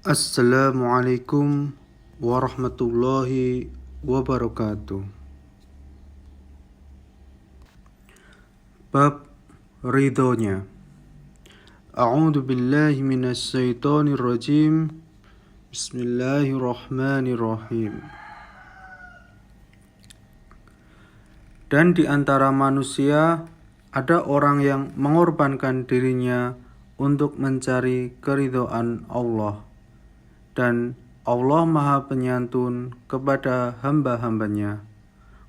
Assalamualaikum warahmatullahi wabarakatuh. Bab ridhonya. A'udzu billahi minasy syaithanir rajim. Bismillahirrahmanirrahim. Dan di antara manusia ada orang yang mengorbankan dirinya untuk mencari keridhaan Allah. Dan Allah Maha Penyantun kepada hamba-hambanya.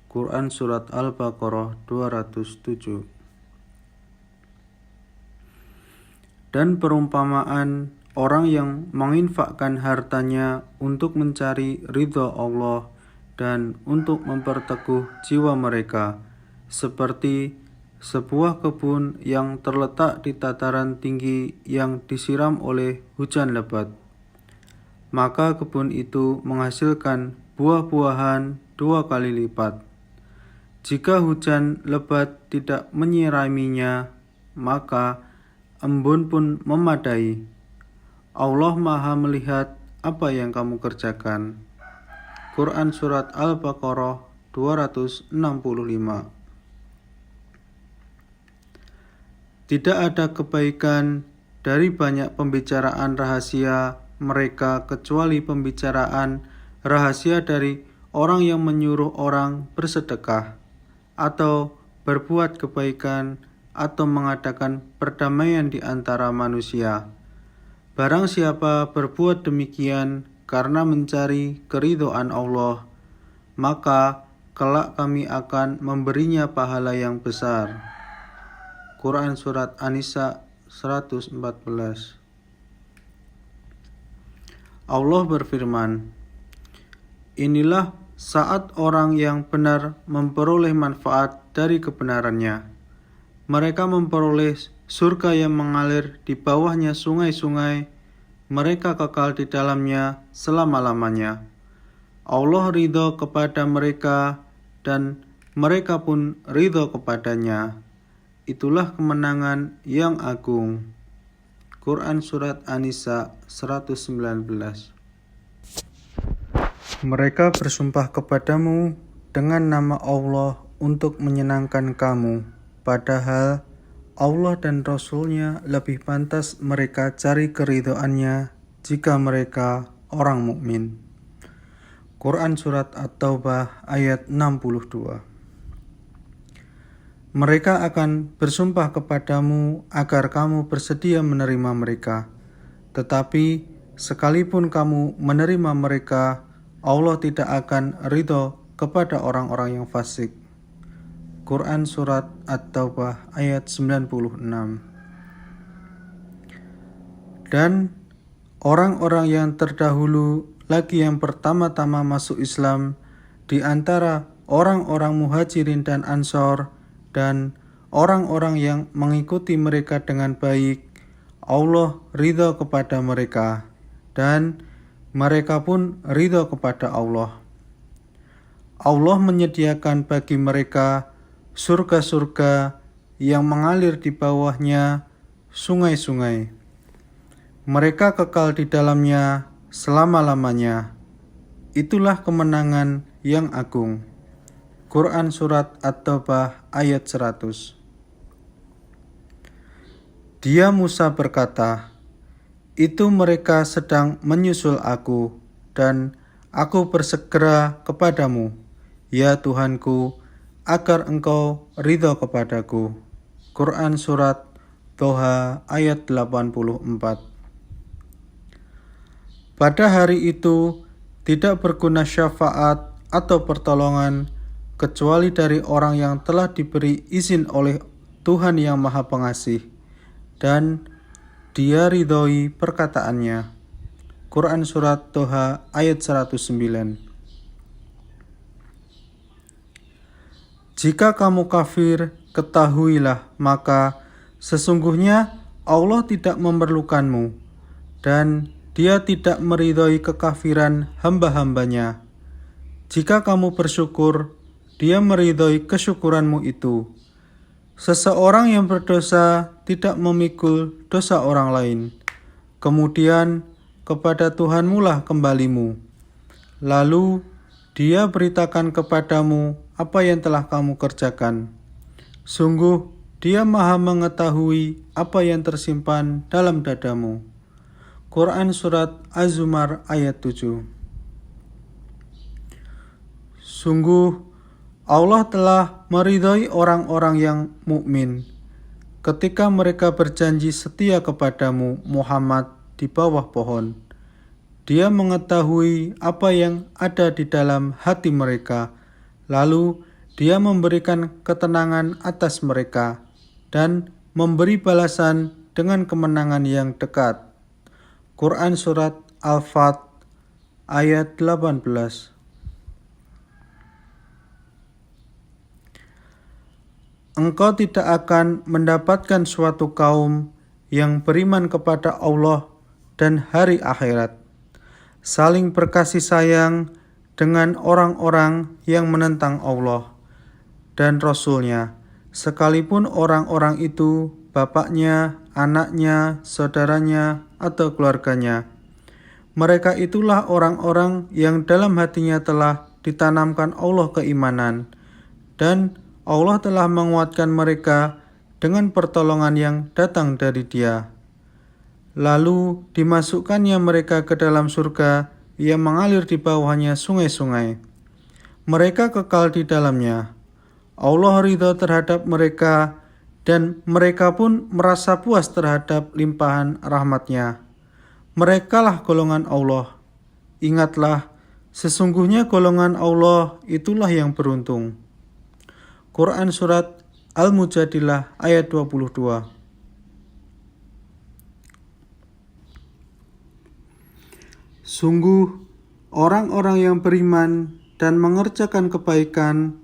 Quran Surat Al-Baqarah 207. Dan perumpamaan orang yang menginfakkan hartanya untuk mencari ridha Allah dan untuk memperteguh jiwa mereka, seperti sebuah kebun yang terletak di dataran tinggi yang disiram oleh hujan lebat. Maka kebun itu menghasilkan buah-buahan 2 kali lipat. Jika hujan lebat tidak menyiraminya, maka embun pun memadai. Allah Maha melihat apa yang kamu kerjakan. Quran Surat Al-Baqarah 265. Tidak ada kebaikan dari banyak pembicaraan rahasia mereka kecuali pembicaraan rahasia dari orang yang menyuruh orang bersedekah atau berbuat kebaikan atau mengadakan perdamaian di antara manusia. Barang siapa berbuat demikian karena mencari keridhaan Allah, maka kelak kami akan memberinya pahala yang besar. Quran Surat An-Nisa 114. Allah berfirman, inilah saat orang yang benar memperoleh manfaat dari kebenarannya. Mereka memperoleh surga yang mengalir di bawahnya sungai-sungai. Mereka kekal di dalamnya selama-lamanya. Allah ridho kepada mereka dan mereka pun ridho kepadanya. Itulah kemenangan yang agung. Quran Surat An-Nisa 119. Mereka bersumpah kepadamu dengan nama Allah untuk menyenangkan kamu, padahal Allah dan Rasul-Nya lebih pantas mereka cari keridhaannya jika mereka orang mukmin. Quran Surat At-Taubah ayat 62. Mereka akan bersumpah kepadamu agar kamu bersedia menerima mereka. Tetapi sekalipun kamu menerima mereka, Allah tidak akan ridho kepada orang-orang yang fasik. Quran Surat At-Taubah ayat 96. Dan orang-orang yang terdahulu lagi yang pertama-tama masuk Islam di antara orang-orang Muhajirin dan Ansor dan orang-orang yang mengikuti mereka dengan baik, Allah ridha kepada mereka dan mereka pun ridha kepada Allah. Allah menyediakan bagi mereka surga-surga yang mengalir di bawahnya sungai-sungai. Mereka kekal di dalamnya selama-lamanya. Itulah kemenangan yang agung. Quran Surat At-Taubah ayat 100. Dia Musa berkata, itu mereka sedang menyusul aku, dan aku bersegera kepadamu, ya Tuhanku, agar engkau ridha kepadaku. Quran Surat Toha ayat 84. Pada hari itu tidak berguna syafaat atau pertolongan kecuali dari orang yang telah diberi izin oleh Tuhan yang Maha Pengasih dan Dia ridhoi perkataannya. Quran Surat Toha ayat 109. Jika kamu kafir, ketahuilah maka sesungguhnya Allah tidak memerlukanmu dan Dia tidak meridhoi kekafiran hamba-hambanya. Jika kamu bersyukur, Dia meridhoi kesyukuranmu itu. Seseorang yang berdosa tidak memikul dosa orang lain. Kemudian kepada Tuhanmu lah kembalimu. Lalu Dia beritakan kepadamu apa yang telah kamu kerjakan. Sungguh Dia Maha mengetahui apa yang tersimpan dalam dadamu. Quran Surat Az-Zumar ayat 7. Sungguh Allah telah meridhai orang-orang yang mukmin ketika mereka berjanji setia kepadamu Muhammad di bawah pohon. Dia mengetahui apa yang ada di dalam hati mereka, lalu Dia memberikan ketenangan atas mereka dan memberi balasan dengan kemenangan yang dekat. Quran Surat Al-Fat ayat 18. Engkau tidak akan mendapatkan suatu kaum yang beriman kepada Allah dan hari akhirat, saling berkasih sayang dengan orang-orang yang menentang Allah dan Rasul-Nya, sekalipun orang-orang itu bapaknya, anaknya, saudaranya, atau keluarganya. Mereka itulah orang-orang yang dalam hatinya telah ditanamkan Allah keimanan, dan Allah telah menguatkan mereka dengan pertolongan yang datang dari Dia. Lalu dimasukkannya mereka ke dalam surga yang mengalir di bawahnya sungai-sungai. Mereka kekal di dalamnya. Allah ridha terhadap mereka dan mereka pun merasa puas terhadap limpahan rahmat-Nya. Merekalah golongan Allah. Ingatlah, sesungguhnya golongan Allah itulah yang beruntung. Quran Surat Al-Mujadilah ayat 22. Sungguh, orang-orang yang beriman dan mengerjakan kebaikan,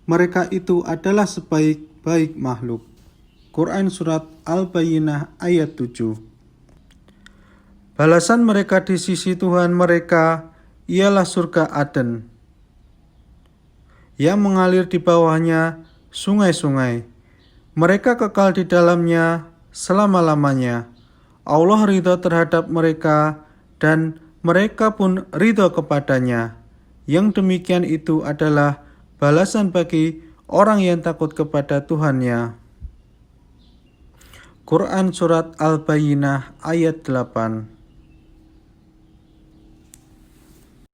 mereka itu adalah sebaik-baik makhluk. Quran Surat Al-Bayyinah ayat 7. Balasan mereka di sisi Tuhan mereka ialah surga Aden, yang mengalir di bawahnya sungai-sungai. Mereka kekal di dalamnya selama-lamanya. Allah ridha terhadap mereka dan mereka pun ridha kepadanya. Yang demikian itu adalah balasan bagi orang yang takut kepada Tuhannya. Quran Surat Al-Bayyinah ayat 8.